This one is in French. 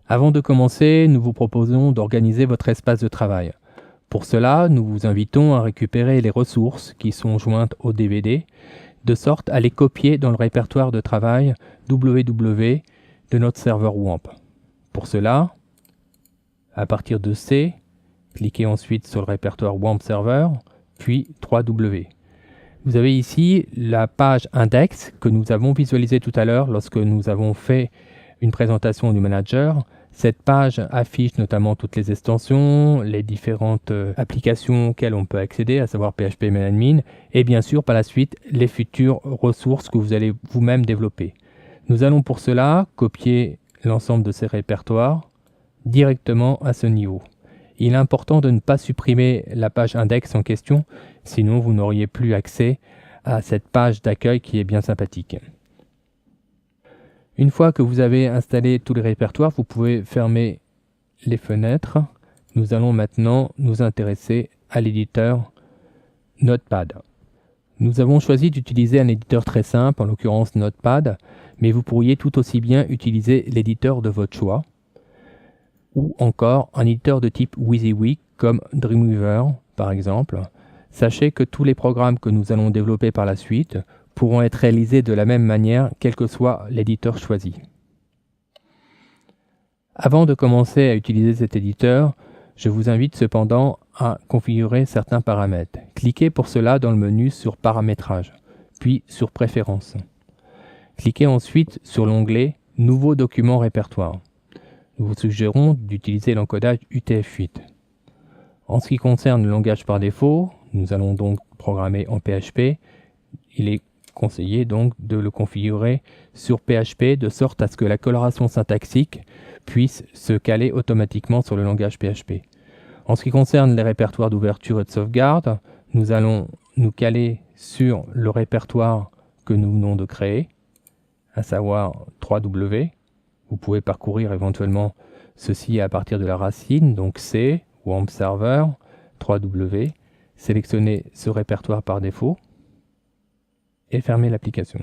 Avant de commencer, nous vous proposons d'organiser votre espace de travail. Pour cela, nous vous invitons à récupérer les ressources qui sont jointes au DVD, de sorte à les copier dans le répertoire de travail www de notre serveur WAMP. Pour cela, à partir de C, cliquez ensuite sur le répertoire WAMP Server, puis 3W. Vous avez ici la page index que nous avons visualisée tout à l'heure lorsque nous avons fait une présentation du manager. Cette page affiche notamment toutes les extensions, les différentes applications auxquelles on peut accéder, à savoir PHP MainAdmin, et bien sûr par la suite les futures ressources que vous allez vous-même développer. Nous allons pour cela copier l'ensemble de ces répertoires directement à ce niveau. Il est important de ne pas supprimer la page index en question, sinon vous n'auriez plus accès à cette page d'accueil qui est bien sympathique. Une fois que vous avez installé tous les répertoires, vous pouvez fermer les fenêtres. Nous allons maintenant nous intéresser à l'éditeur Notepad. Nous avons choisi d'utiliser un éditeur très simple, en l'occurrence Notepad, mais vous pourriez tout aussi bien utiliser l'éditeur de votre choix, ou encore un éditeur de type WYSIWYG comme Dreamweaver par exemple. Sachez que tous les programmes que nous allons développer par la suite pourront être réalisés de la même manière, quel que soit l'éditeur choisi. Avant de commencer à utiliser cet éditeur, je vous invite cependant à configurer certains paramètres. Cliquez pour cela dans le menu sur Paramétrage, puis sur Préférences. Cliquez ensuite sur l'onglet Nouveau document répertoire. Nous vous suggérons d'utiliser l'encodage UTF-8. En ce qui concerne le langage par défaut, nous allons donc programmer en PHP. Il est conseillé donc de le configurer sur PHP de sorte à ce que la coloration syntaxique puisse se caler automatiquement sur le langage PHP. En ce qui concerne les répertoires d'ouverture et de sauvegarde, nous allons nous caler sur le répertoire que nous venons de créer, à savoir 3W. Vous pouvez parcourir éventuellement ceci à partir de la racine, donc C, WAMP Server, 3W, sélectionnez ce répertoire par défaut et fermez l'application.